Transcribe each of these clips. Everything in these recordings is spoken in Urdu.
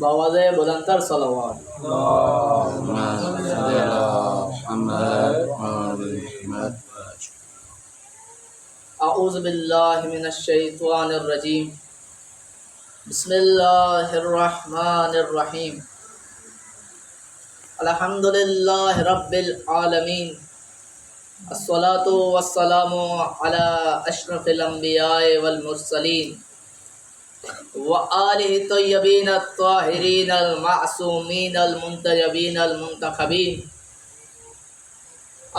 باواز بلندتر صلوات۔ اللهم صل على محمد وعلى محمد۔ اعوذ باللہ من الشیطان الرجیم، بسم اللہ الرحمن الرحیم، الحمد للہ رب العالمین، الصلاۃ والسلام علی اشرف الانبیاء والمرسلین وآلہ الطیبین الطاہرین المعصومین المنتجبین المنتخبین،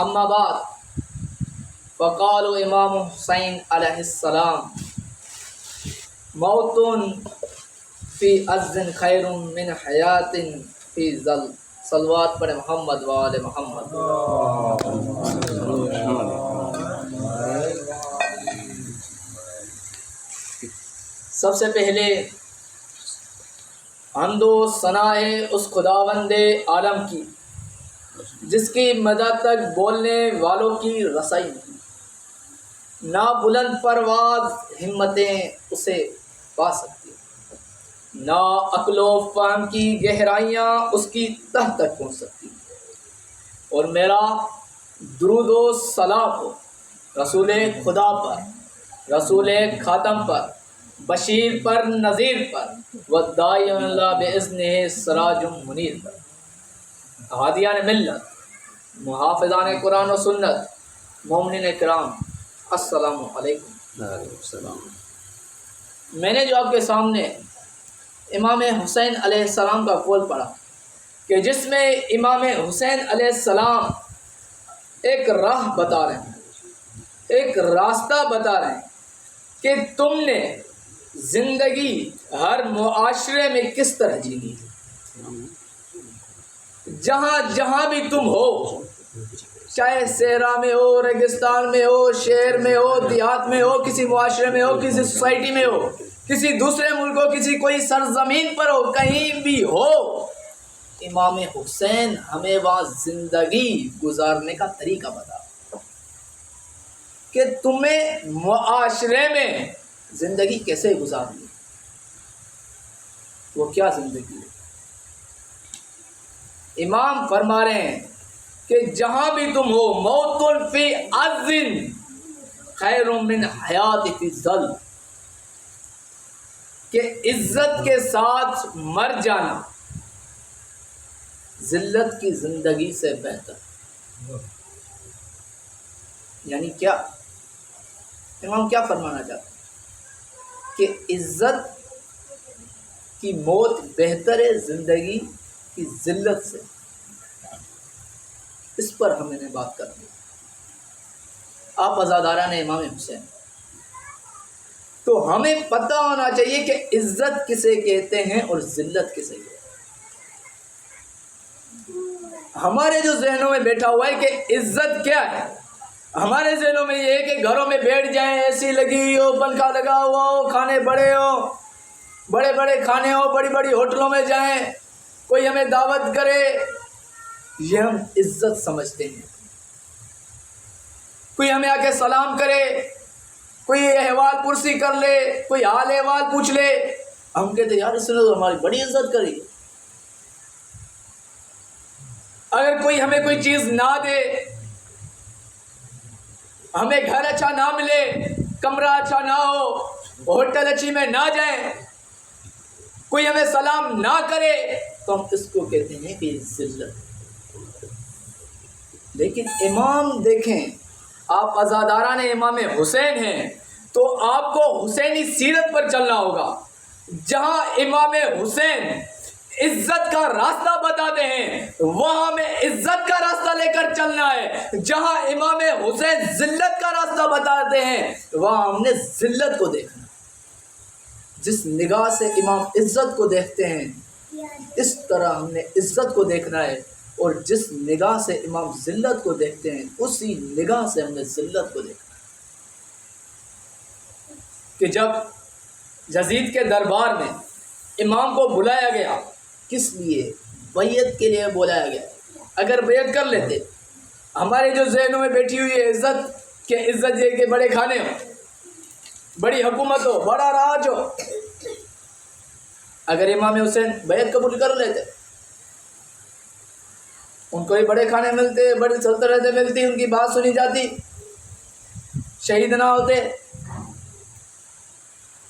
اما بعد، فقال امام حسین علیہ السلام: موت فی عز خیر من حیات فی ذل۔ صلوات پر محمد و آل محمد۔ سب سے پہلے حمد و ثنا ہے اس خداوند عالم کی جس کی مدد تک بولنے والوں کی رسائی نہیں، نہ بلند پرواز ہمتیں اسے پا سکتی، نہ عقل و فہم کی گہرائیاں اس کی تہ تک پہنچ سکتی۔ اور میرا درود و سلام ہو رسول خدا پر، رسول خاتم پر، بشیر پر، نذیر پر، والداعی الی اللہ باذنہ سراج منیر پر، ہادیان ملت، محافظان قرآن و سنت، مومنین کرام، السلام علیکم۔ وعلیکم السلام۔ میں نے جو آپ کے سامنے امام حسین علیہ السلام کا قول پڑھا کہ جس میں امام حسین علیہ السلام ایک راہ بتا رہے ہیں، ایک راستہ بتا رہے ہیں کہ تم نے زندگی ہر معاشرے میں کس طرح جینی ہے، جہاں جہاں بھی تم ہو، چاہے صحرا میں ہو، ریگستان میں ہو، شہر میں ہو، دیہات میں ہو، کسی معاشرے میں ہو، کسی سوسائٹی میں ہو، کسی دوسرے ملک ہو، کسی کوئی سرزمین پر ہو، کہیں بھی ہو، امام حسین ہمیں وہاں زندگی گزارنے کا طریقہ بتا کہ تمہیں معاشرے میں زندگی کیسے گزارنی ہے، وہ کیا زندگی ہے۔ امام فرما رہے ہیں کہ جہاں بھی تم ہو، موت فی عز خیر من حیات فی ذل، کہ عزت کے ساتھ مر جانا ذلت کی زندگی سے بہتر۔ یعنی کیا امام کیا فرمانا چاہتے ہیں کہ عزت کی موت بہتر ہے زندگی کی ذلت سے۔ اس پر ہم نے بات کر دی۔ آپ عزاداران امام حسین، تو ہمیں پتہ ہونا چاہیے کہ عزت کسے کہتے ہیں اور ذلت کسے کہتے ہیں۔ ہمارے جو ذہنوں میں بیٹھا ہوا ہے کہ عزت کیا ہے، ہمارے ذہنوں میں یہ ہے کہ گھروں میں بیٹھ جائیں، اے سی لگی ہو، پنکھا لگا ہوا ہو، کھانے بڑے ہو، بڑے بڑے کھانے ہو، بڑی بڑی ہوٹلوں میں جائیں، کوئی ہمیں دعوت کرے، یہ ہم عزت سمجھتے ہیں۔ کوئی ہمیں آ کے سلام کرے، کوئی احوال پرسی کر لے، کوئی حال احوال پوچھ لے، ہم کہتے ہیں یار اس نے تو ہماری بڑی عزت کری۔ اگر کوئی ہمیں کوئی چیز نہ دے، ہمیں گھر اچھا نہ ملے، کمرہ اچھا نہ ہو، ہوٹل اچھی میں نہ جائیں، کوئی ہمیں سلام نہ کرے، تو ہم اس کو کہتے ہیں کہ ذلت۔ لیکن امام دیکھیں، آپ عزاداران امام حسین ہیں تو آپ کو حسینی سیرت پر چلنا ہوگا، جہاں امام حسین عزت کا راستہ بتاتے ہیں وہاں ہمیں عزت کا راستہ لے کر چلنا ہے، جہاں امام حسین ذلت کا راستہ بتاتے ہیں وہاں ہم نے ذلت کو دیکھنا ہے۔ جس نگاہ سے امام عزت کو دیکھتے ہیں اس طرح ہم نے عزت کو دیکھنا ہے، اور جس نگاہ سے امام ذلت کو دیکھتے ہیں اسی نگاہ سے ہم نے ذلت کو دیکھنا ہے۔ کہ جب یزید کے دربار میں امام کو بلایا گیا، کس لیے؟ بیعت کے لیے بلایا گیا۔ اگر بیعت کر لیتے، ہمارے جو ذہنوں میں بیٹھی ہوئی ہے عزت، کہ عزت یہ کہ بڑے کھانے ہو، بڑی حکومت ہو، بڑا راج ہو، اگر امام حسین بیعت قبول کر لیتے، ان کو ہی بڑے کھانے ملتے، بڑی سلطنتیں ملتی، ان کی بات سنی جاتی، شہید نہ ہوتے،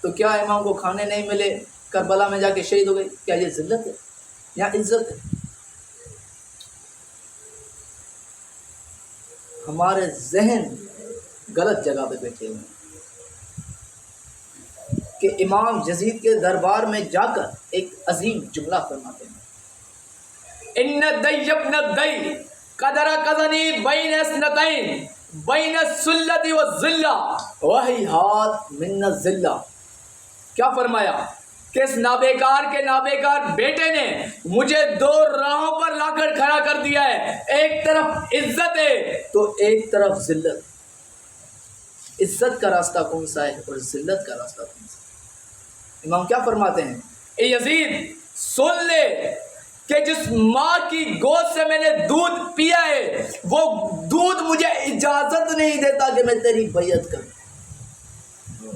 تو کیا امام کو کھانے نہیں ملے، کربلا میں جا کے شہید ہو گئے؟ کیا یہ ذلت ہے یا عزت ہے؟ ہمارے ذہن غلط جگہ پہ بیٹھے ہوئے ہیں کہ امام یزید کے دربار میں جا کر ایک عظیم جملہ فرماتے ہیں، ان الدی ابن الدی قدر قدنی بین اسنتین بین السلۃ والذلہ وہیہات من الذلہ۔ کیا فرمایا کہ اس نابیکار کے نابیکار بیٹے نے مجھے دو راہوں پر لا کر کھڑا کر دیا ہے، ایک طرف عزت ہے تو ایک طرف ذلت۔ عزت کا راستہ کون سا ہے اور ذلت کا راستہ کون سا ہے؟ امام کیا فرماتے ہیں، اے یزید سن لے کہ جس ماں کی گود سے میں نے دودھ پیا ہے وہ دودھ مجھے اجازت نہیں دیتا کہ میں تیری بیعت کروں۔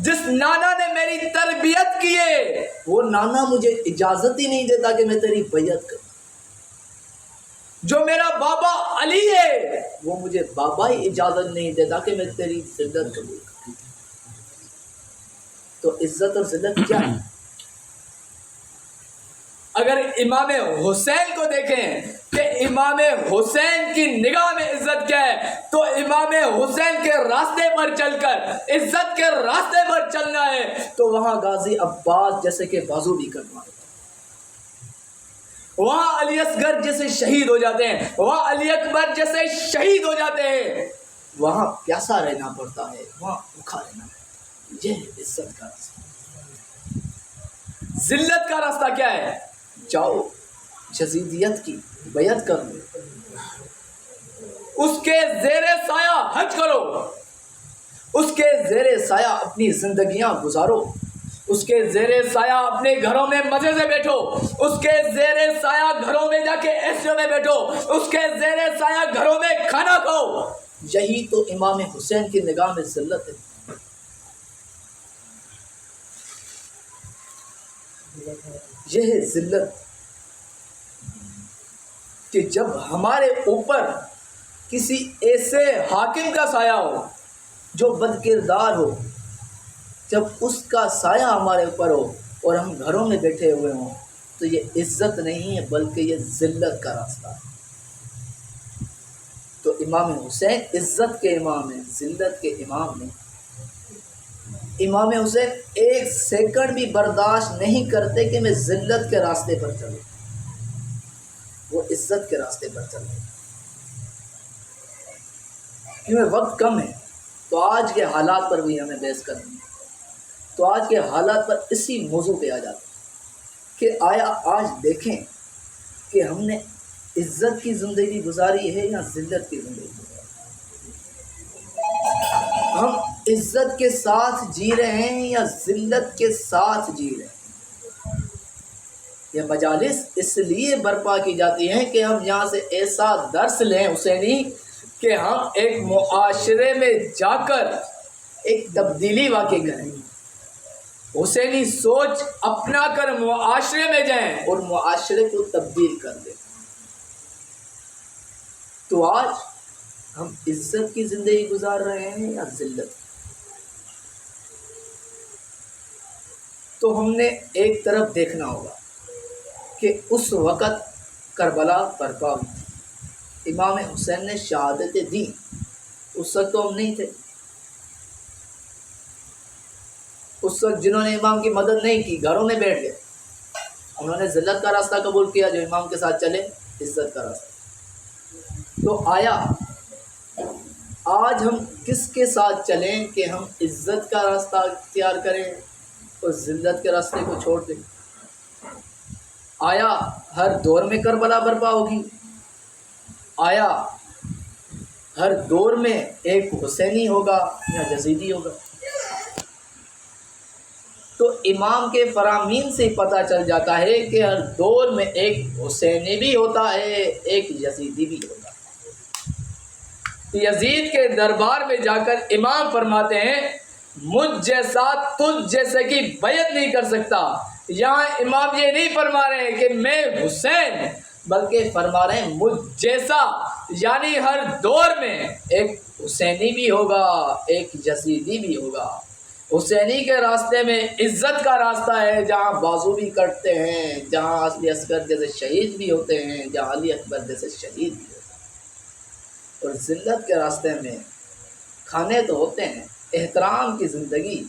جس نانا نے میری تربیت کی ہے وہ نانا مجھے اجازت ہی نہیں دیتا کہ میں تیری بیعت کروں۔ جو میرا بابا علی ہے وہ مجھے بابا ہی اجازت نہیں دیتا کہ میں تیری ذلت قبول کروں۔ تو عزت اور ذلت کیا ہے؟ اگر امام حسین کو دیکھیں کہ امام حسین کی نگاہ میں عزت کیا ہے، تو امام حسین کے راستے پر چل کر عزت کے راستے پر چلنا ہے تو وہاں غازی عباس جیسے کہ بازو بھی کٹوا دیتا ہے، وہاں علی اصغر جیسے شہید ہو جاتے ہیں، وہاں علی اکبر جیسے شہید ہو جاتے ہیں، وہاں پیاسا رہنا پڑتا ہے، وہاں بھوکا رہنا پڑتا ہے۔ یہ عزت کا راستہ۔ ذلت کا راستہ کیا ہے؟ جاؤ یزیدیت کی بیعت کر لو، اس کے زیر سایہ حج کرو، اس کے زیر سایہ اپنی زندگیاں گزارو، اس کے زیر سایہ اپنے گھروں میں مزے سے بیٹھو، اس کے زیر سایہ گھروں میں جا کے ایسیوں میں بیٹھو، اس کے زیر سایہ گھروں میں کھانا کھاؤ۔ یہی تو امام حسین کی نگاہ میں ذلت ہے۔ یہ ہے ذلت کہ جب ہمارے اوپر کسی ایسے حاکم کا سایہ ہو جو بد کردار ہو، جب اس کا سایہ ہمارے اوپر ہو اور ہم گھروں میں بیٹھے ہوئے ہوں، تو یہ عزت نہیں ہے بلکہ یہ ذلت کا راستہ ہے۔ تو امام حسین عزت کے امام ہیں، ذلت کے امام نہیں۔ امام حسین ایک سیکنڈ بھی برداشت نہیں کرتے کہ میں ذلت کے راستے پر چلوں، وہ عزت کے راستے پر چلیں۔ کیونکہ وقت کم ہے تو آج کے حالات پر بھی ہمیں بحث کرنی ہے، تو آج کے حالات پر اسی موضوع پہ آ جاتے ہیں کہ آیا آج دیکھیں کہ ہم نے عزت کی زندگی گزاری ہے یا ذلت کی زندگی گزاری؟ ہم عزت کے ساتھ جی رہے ہیں یا ذلت کے ساتھ جی رہے ہیں؟ یہ مجالس اس لیے برپا کی جاتی ہیں کہ ہم یہاں سے ایسا درس لیں حسینی کہ ہم ایک معاشرے میں جا کر ایک تبدیلی واقع کریں، حسینی سوچ اپنا کر معاشرے میں جائیں اور معاشرے کو تبدیل کر دیں۔ تو آج ہم عزت کی زندگی گزار رہے ہیں یا ذلت؟ تو ہم نے ایک طرف دیکھنا ہوگا کہ اس وقت کربلا برپا ہوئی تھی، امام حسین نے شہادتیں دی، اس وقت تو ہم نہیں تھے، اس وقت جنہوں نے امام کی مدد نہیں کی گھروں میں بیٹھ گئے، انہوں نے ذلت کا راستہ قبول کیا۔ جو امام کے ساتھ چلے عزت کا راستہ۔ تو آیا آج ہم کس کے ساتھ چلیں کہ ہم عزت کا راستہ اختیار کریں اور ذلت کے راستے کو چھوڑ دیں؟ آیا ہر دور میں کربلا برپا ہوگی؟ آیا ہر دور میں ایک حسینی ہوگا یا یزیدی ہوگا؟ تو امام کے فرامین سے پتہ چل جاتا ہے کہ ہر دور میں ایک حسینی بھی ہوتا ہے، ایک یزیدی بھی ہوتا ہے۔ یزید کے دربار میں جا کر امام فرماتے ہیں مجھ جیسا تجھ جیسے کی بیعت نہیں کر سکتا، یہاں امام یہ نہیں فرما رہے ہیں کہ میں حسین، بلکہ فرما رہے ہیں مجھ جیسا، یعنی ہر دور میں ایک حسینی بھی ہوگا، ایک یزیدی بھی ہوگا۔ حسینی کے راستے میں عزت کا راستہ ہے، جہاں بازو بھی کٹتے ہیں، جہاں علی اصغر جیسے شہید بھی ہوتے ہیں، جہاں علی اکبر جیسے شہید بھی ہوتے ہیں۔ اور ذلت کے راستے میں کھانے تو ہوتے ہیں، احترام کی زندگی،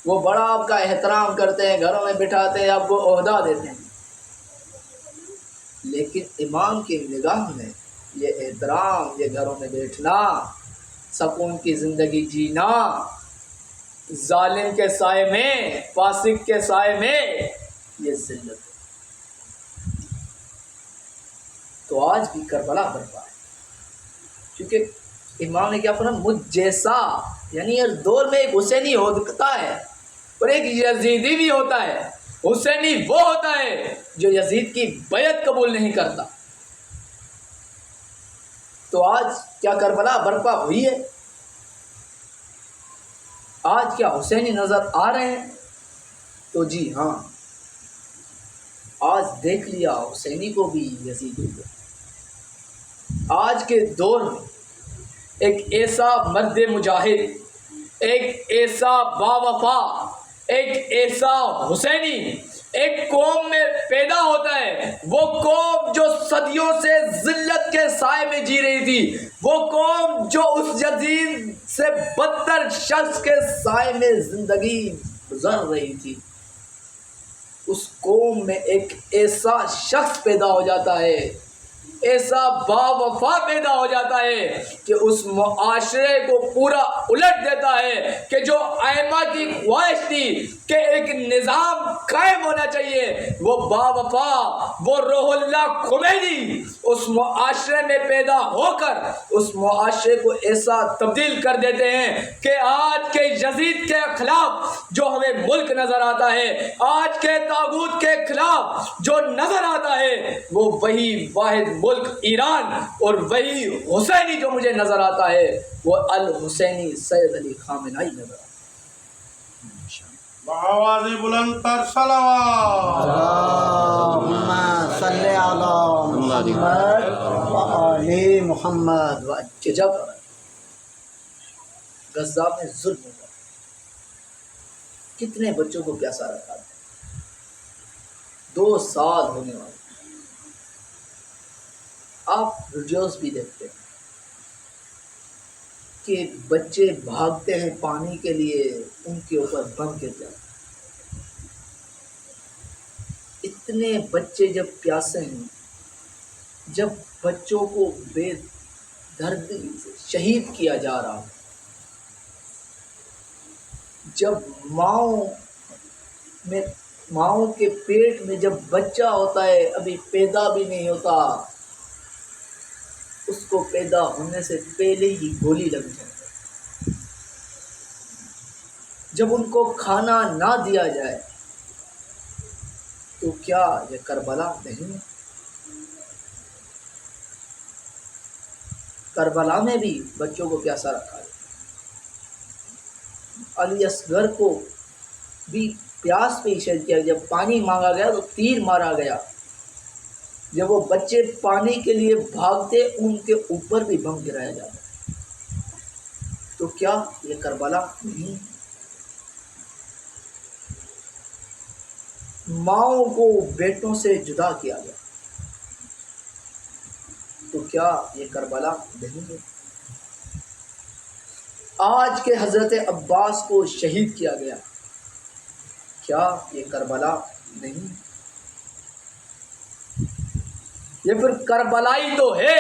وہ بڑا آپ کا احترام کرتے ہیں، گھروں میں بٹھاتے ہیں، آپ کو عہدہ دیتے ہیں، لیکن امام کی نگاہ میں یہ احترام، یہ گھروں میں بیٹھنا، سکون کی زندگی جینا، ظالم کے سائے میں، فاسق کے سائے میں، یہ ذلت ہے۔ تو آج بھی کربلا برپا ہے، کیونکہ امام نے کیا فرمایا، مجھ جیسا، یعنی ہر دور میں ایک حسینی ہوتا ہے اور ایک یزیدی بھی ہوتا ہے۔ حسینی وہ ہوتا ہے جو یزید کی بیعت قبول نہیں کرتا۔ تو آج کیا کربلا برپا ہوئی ہے؟ آج کیا حسینی نظر آ رہے ہیں؟ تو جی ہاں، آج دیکھ لیا حسینی کو بھی، یزیدی کو۔ آج کے دور میں ایک ایسا مرد مجاہد، ایک ایسا باوفا، ایک ایسا حسینی ایک قوم میں پیدا ہوتا ہے، وہ قوم جو صدیوں سے ذلت کے سائے میں جی رہی تھی، وہ قوم جو اس یزید سے بدتر شخص کے سائے میں زندگی گزر رہی تھی، اس قوم میں ایک ایسا شخص پیدا ہو جاتا ہے، ایسا باوفا پیدا ہو جاتا ہے کہ اس معاشرے کو پورا الٹ دیتا ہے، کہ جو ائمہ کی خواہش تھی کہ ایک نظام قائم ہونا چاہیے، وہ باوفا، وہ روح اللہ خمینی اس معاشرے میں پیدا ہو کر اس معاشرے کو ایسا تبدیل کر دیتے ہیں کہ آج کے یزید کے خلاف جو ہمیں ملک نظر آتا ہے، آج کے طاغوت کے خلاف جو نظر آتا ہے، وہ وہی واحد ملک ایران اور وہی حسینی جو مجھے نظر آتا ہے، وہ الحسینی سید علی خامنہئی نظر آتا ہے۔ بآواز بلند تر صلوات۔ اللہم صلی علی محمد وآل محمد۔ کہ جب غزہ میں ظلم ہوا، کتنے بچوں کو پیاسا رکھا تھا، 2 سال ہونے والے، آپ ویڈیوز بھی دیکھتے ہیں کہ بچے بھاگتے ہیں پانی کے لیے، ان کے اوپر بم گر جاتے ہیں۔ اتنے بچے جب پیاسے ہیں، جب بچوں کو بے دردی سے شہید کیا جا رہا ہے، جب ماؤں کے پیٹ میں جب بچہ ہوتا ہے، ابھی پیدا بھی نہیں ہوتا، اس کو پیدا ہونے سے پہلے ہی گولی لگ جاتی ہے، جب ان کو کھانا نہ دیا جائے، تو کیا یہ کربلا نہیں ہے؟ کربلا میں بھی بچوں کو پیاسا رکھا ہے، علی اصغر کو بھی پیاس پہ شہید کیا، جب پانی مانگا گیا تو تیر مارا گیا، جب وہ بچے پانی کے لیے بھاگتے ان کے اوپر بھی بم گرایا جاتا، تو کیا یہ کربلا نہیں؟ ماؤں کو بیٹوں سے جدا کیا گیا، تو کیا یہ کربلا نہیں ہے؟ آج کے حضرت عباس کو شہید کیا گیا، کیا یہ کربلا نہیں؟ یہ پھر کربلائی تو ہے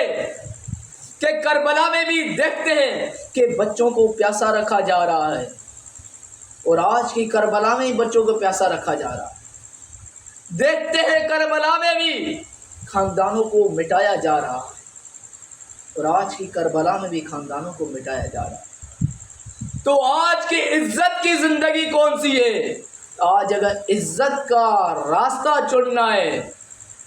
کہ کربلا میں بھی دیکھتے ہیں کہ بچوں کو پیاسا رکھا جا رہا ہے، اور آج کی کربلا میں ہی بچوں کو پیاسا رکھا جا رہا ہے۔ دیکھتے ہیں کربلا میں بھی خاندانوں کو مٹایا جا رہا ہے، اور آج کی کربلا میں بھی خاندانوں کو مٹایا جا رہا ہے۔ تو آج کی عزت کی زندگی کون سی ہے؟ آج اگر عزت کا راستہ چننا ہے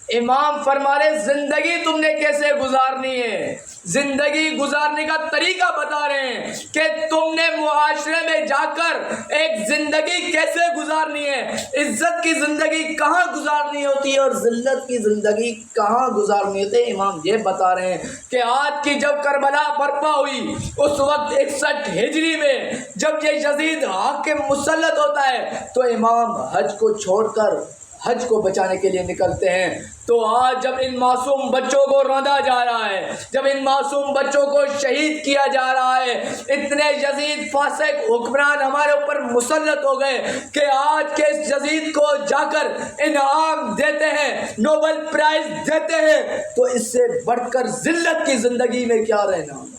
امام فرما رہے زندگی تم نے کیسے گزارنی ہے، زندگی گزارنے کا طریقہ بتا رہے ہیں کہ تم نے معاشرے میں جا کر ایک زندگی کیسے گزارنی ہے، عزت کی زندگی کہاں گزارنی ہوتی ہے اور ذلت کی زندگی کہاں گزارنی ہوتی ہے۔ امام یہ بتا رہے ہیں کہ آج کی جب کربلا برپا ہوئی اس وقت 61 ہجری میں جب یہ یزید حاکم مسلط ہوتا ہے تو امام حج کو چھوڑ کر حج کو بچانے کے لیے نکلتے ہیں۔ تو آج جب ان معصوم بچوں کو روندا جا رہا ہے، جب ان معصوم بچوں کو شہید کیا جا رہا ہے، اتنے یزید فاسق حکمران ہمارے اوپر مسلط ہو گئے کہ آج کے اس یزید کو جا کر انعام دیتے ہیں، نوبل پرائز دیتے ہیں، تو اس سے بڑھ کر ذلت کی زندگی میں کیا رہنا ہوگا،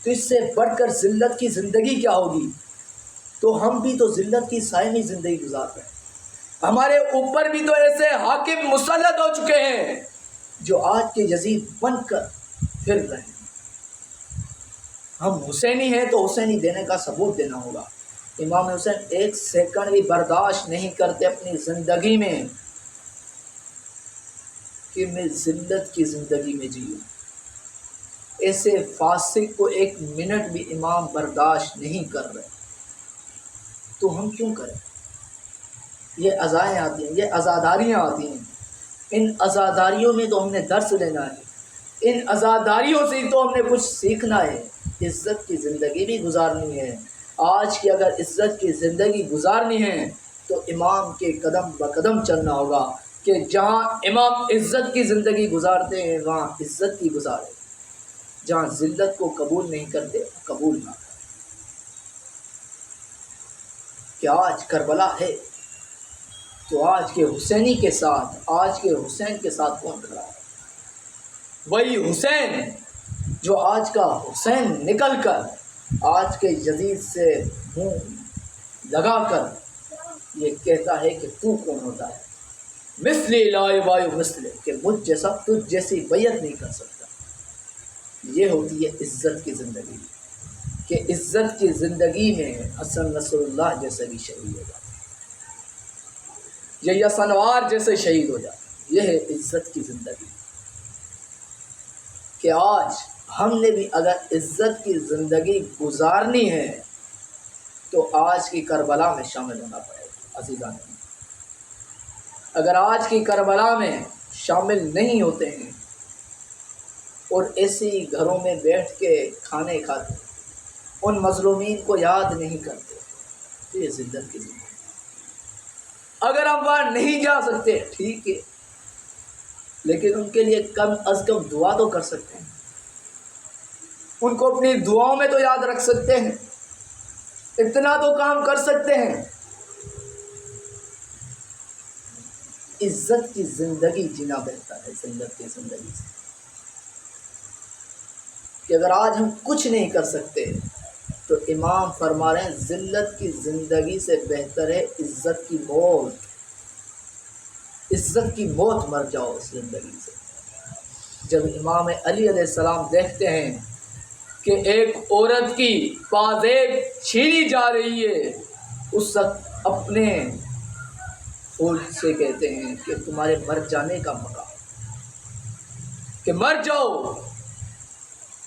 تو اس سے بڑھ کر ذلت کی زندگی کیا ہوگی۔ تو ہم بھی تو ذلت کی سائمی زندگی گزار رہے ہیں، ہمارے اوپر بھی تو ایسے حاکم مسلط ہو چکے ہیں جو آج کے یزید بن کر پھر رہے ہیں۔ ہم حسینی ہیں تو حسینی دینے کا ثبوت دینا ہوگا۔ امام حسین ایک سیکنڈ بھی برداشت نہیں کرتے اپنی زندگی میں کہ میں ذلت کی زندگی میں جیوں۔ ایسے فاسق کو ایک منٹ بھی امام برداشت نہیں کر رہے، تو ہم کیوں کریں؟ یہ عزائیں آتی ہیں، یہ عزاداریاں آتی ہیں، ان عزاداریوں میں تو ہم نے درس لینا ہے، ان عزاداریوں سے تو ہم نے کچھ سیکھنا ہے، عزت کی زندگی بھی گزارنی ہے۔ آج کی اگر عزت کی زندگی گزارنی ہے تو امام کے قدم بقدم چلنا ہوگا کہ جہاں امام عزت کی زندگی گزارتے ہیں وہاں عزت کی گزارے، جہاں ذلت کو قبول نہیں کرتے قبول نہ کریں۔ کہ آج کربلا ہے تو آج کے حسینی کے ساتھ، آج کے حسین کے ساتھ کون کھڑا ہے؟ وہی حسین جو آج کا حسین نکل کر آج کے یزید سے منہ لگا کر یہ کہتا ہے کہ تو کون ہوتا ہے، مثلی لا یبایع مثلی، کہ مجھ جیسا تجھ جیسی بیعت نہیں کر سکتا۔ یہ ہوتی ہے عزت کی زندگی، کہ عزت کی زندگی میں حسن نصر اللہ جیسے بھی شہید ہو جاتا ہے، یہ سنوار جیسے شہید ہو جاتے، یہ ہے عزت کی زندگی۔ کہ آج ہم نے بھی اگر عزت کی زندگی گزارنی ہے تو آج کی کربلا میں شامل ہونا پڑے گا۔ عزیزان، اگر آج کی کربلا میں شامل نہیں ہوتے ہیں اور ایسے ہی گھروں میں بیٹھ کے کھانے کھاتے، ان مظلومین کو یاد نہیں کرتے، تو یہ ذلت کی زندگی۔ اگر ہم وہاں نہیں جا سکتے ٹھیک ہے، لیکن ان کے لیے کم از کم دعا تو کر سکتے ہیں، ان کو اپنی دعاؤں میں تو یاد رکھ سکتے ہیں، اتنا تو کام کر سکتے ہیں۔ عزت کی زندگی جینا بہتر ہے ذلت کی زندگی سے، کہ اگر آج ہم کچھ نہیں کر سکتے تو امام فرما رہے ہیں ذلت کی زندگی سے بہتر ہے عزت کی موت، عزت کی موت مر جاؤ اس زندگی سے۔ جب امام علی علیہ السلام دیکھتے ہیں کہ ایک عورت کی پازیب چھینی جا رہی ہے، اس وقت اپنے پھول سے کہتے ہیں کہ تمہارے مر جانے کا مقام، کہ مر جاؤ،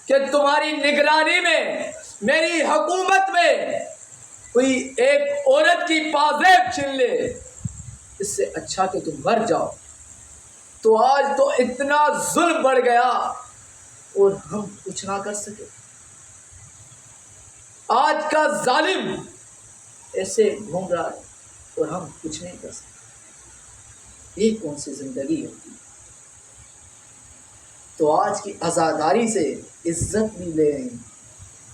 کہ تمہاری نگرانی میں میری حکومت میں کوئی ایک عورت کی پازیب چھین لے، اس سے اچھا کہ تم مر جاؤ۔ تو آج تو اتنا ظلم بڑھ گیا اور ہم کچھ نہ کر سکے۔ آج کا ظالم ایسے گھوم رہا ہے اور ہم کچھ نہیں کر سکتے، یہ کون سی زندگی ہوتی ہے؟ تو آج کی عزاداری سے عزت بھی لیں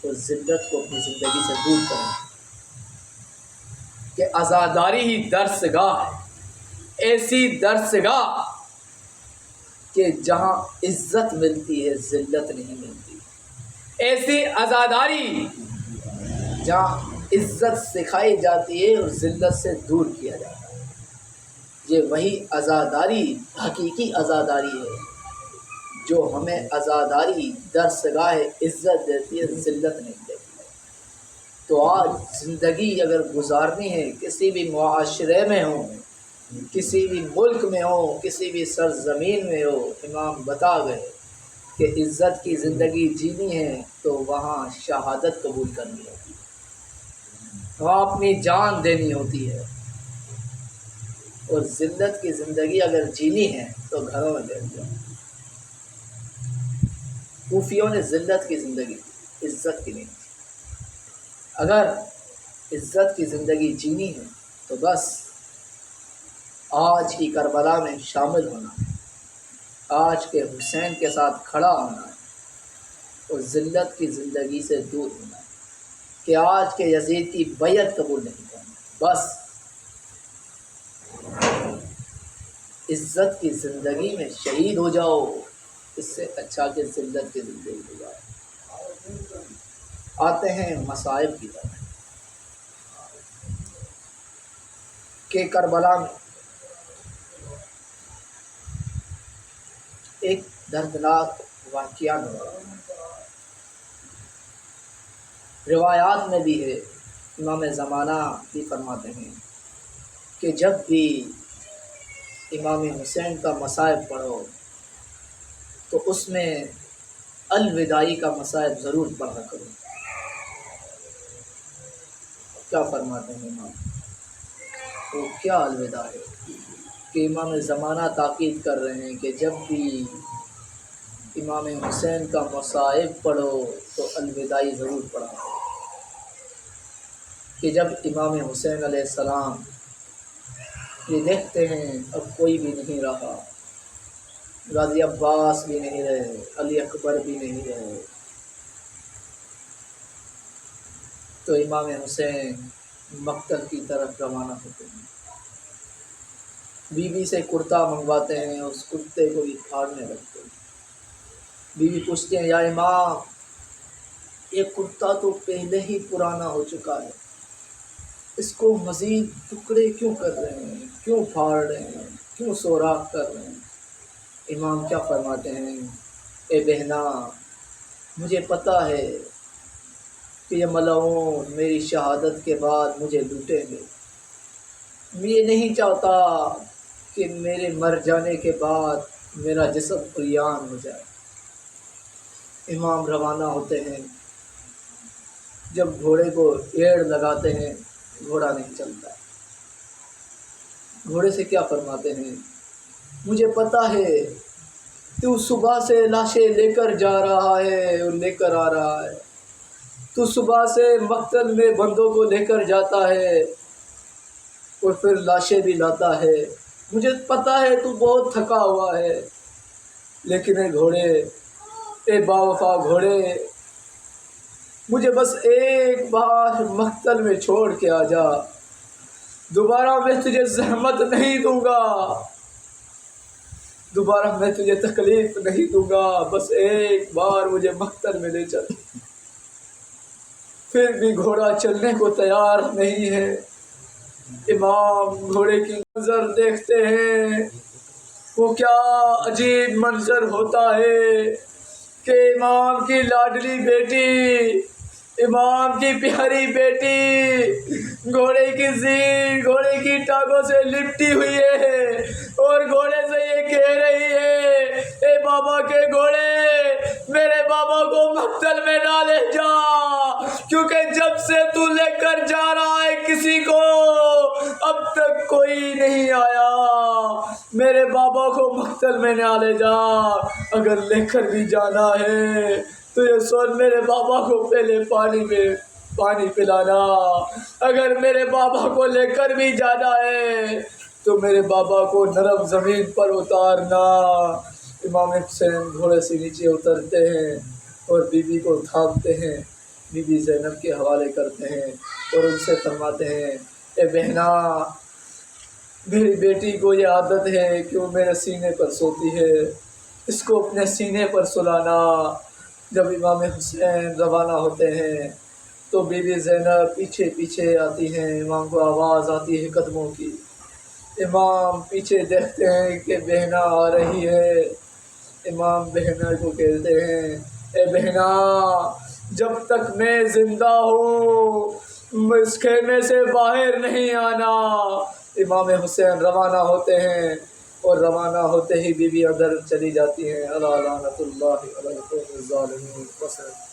اور ذلت کو اپنی زندگی سے دور کریں، کہ عزاداری ہی درسگاہ ہے، ایسی درسگاہ کہ جہاں عزت ملتی ہے ذلت نہیں ملتی، ایسی عزاداری جہاں عزت سکھائی جاتی ہے اور ذلت سے دور کیا جاتا ہے۔ یہ وہی عزاداری حقیقی عزاداری ہے جو ہمیں عزاداری درسگاہ عزت دیتی ہے، ذلت نہیں دیتی ہے۔ تو آج زندگی اگر گزارنی ہے کسی بھی معاشرے میں ہوں کسی بھی ملک میں ہو، کسی بھی سرزمین میں ہو، امام بتا گئے کہ عزت کی زندگی جینی ہے تو وہاں شہادت قبول کرنی ہوتی ہے، وہاں اپنی جان دینی ہوتی ہے، اور ذلت کی زندگی اگر جینی ہے تو گھروں میں بیٹھ جاؤ۔ کوفیوں نے ذلت کی زندگی دی، عزت کی نہیں دی۔ اگر عزت کی زندگی جینی ہے تو بس آج کی کربلا میں شامل ہونا ہے، آج کے حسین کے ساتھ کھڑا ہونا ہے، اور ذلت کی زندگی سے دور ہونا ہے کہ آج کے یزید کی بیعت قبول نہیں کرنا۔ بس عزت کی زندگی میں شہید ہو جاؤ، اس سے اچھا کہ ذلت کی زندگی ہو جائے۔ آتے ہیں مصائب کی طرف کہ کربلا میں ایک دردناک واقعہ ہوا، روایات میں بھی ہے، امام زمانہ بھی فرماتے ہیں کہ جب بھی امام حسین کا مصائب پڑھو تو اس میں الوداعی کا مصائب ضرور پڑھا کرو۔ کیا فرماتے ہیں امام؟ وہ کیا الوداع ہے کہ امام زمانہ تاکید کر رہے ہیں کہ جب بھی امام حسین کا مصائب پڑھو تو الوداعی ضرور پڑھا کہ جب امام حسین علیہ السلام یہ دیکھتے ہیں اب کوئی بھی نہیں رہا، غازی عباس بھی نہیں رہے، علی اکبر بھی نہیں رہے، تو امام حسین مقتل کی طرف روانہ ہوتے ہیں، بیوی سے کرتا منگواتے ہیں، اس کرتے کو بھی پھاڑنے لگتے ہیں۔ بیوی پوچھتے ہیں یا امام یہ کرتا تو پہلے ہی پرانا ہو چکا ہے، اس کو مزید ٹکڑے کیوں کر رہے ہیں، کیوں پھاڑ رہے ہیں، کیوں سوراخ کر رہے ہیں؟ امام کیا فرماتے ہیں؟ اے بہنا، مجھے پتہ ہے کہ یہ ملعون میری شہادت کے بعد مجھے لوٹیں گے، میں یہ نہیں چاہتا کہ میرے مر جانے کے بعد میرا جسم عریان ہو جائے۔ امام روانہ ہوتے ہیں، جب گھوڑے کو ایڑ لگاتے ہیں گھوڑا نہیں چلتا، گھوڑے سے کیا فرماتے ہیں؟ مجھے پتہ ہے تو صبح سے لاشیں لے کر جا رہا ہے اور لے کر آ رہا ہے، تو صبح سے مقتل میں بندوں کو لے کر جاتا ہے اور پھر لاشیں بھی لاتا ہے، مجھے پتہ ہے تو بہت تھکا ہوا ہے، لیکن اے گھوڑے، اے باوفا گھوڑے، مجھے بس ایک بار مقتل میں چھوڑ کے آ جا، دوبارہ میں تجھے زحمت نہیں دوں گا، دوبارہ میں تجھے تکلیف نہیں دوں گا، بس ایک بار مجھے مقتل میں لے چل۔ پھر بھی گھوڑا چلنے کو تیار نہیں ہے۔ امام گھوڑے کی منظر دیکھتے ہیں، وہ کیا عجیب منظر ہوتا ہے کہ امام کی لاڈلی بیٹی، امام کی پیاری بیٹی گھوڑے کی زین، گھوڑے کی ٹانگوں سے لپٹی ہوئی ہے اور گھوڑے سے یہ کہہ رہی ہے، اے بابا کے گھوڑے، میرے بابا کو مقتل میں نہ لے جا، کیونکہ جب سے تو لے کر جا رہا ہے کسی کو اب تک کوئی نہیں آیا، میرے بابا کو مقتل میں نہ لے جا، اگر لے کر بھی جانا ہے تو یہ سن میرے بابا کو پہلے پانی پلانا، اگر میرے بابا کو لے کر بھی جانا ہے تو میرے بابا کو نرم زمین پر اتارنا۔ امام حسین گھوڑے سے نیچے اترتے ہیں اور بیوی کو تھامتے ہیں، بی بی زینب کے حوالے کرتے ہیں اور ان سے فرماتے ہیں، اے بہنا، میری بیٹی کو یہ عادت ہے کہ وہ میرے سینے پر سوتی ہے، اس کو اپنے سینے پر سلانا۔ جب امام حسین روانہ ہوتے ہیں تو بی بی زینب پیچھے پیچھے آتی ہیں، امام کو آواز آتی ہے قدموں کی، امام پیچھے دیکھتے ہیں کہ بہنا آ رہی ہے، امام بہنا کو کہتے ہیں، اے بہنا، جب تک میں زندہ ہوں اس خیمے سے باہر نہیں آنا، امام حسین روانہ ہوتے ہیں اور روانہ ہوتے ہی بیوی ادھر چلی جاتی ہیں. اللہ لعنت اللہ علی القوم الظالمین.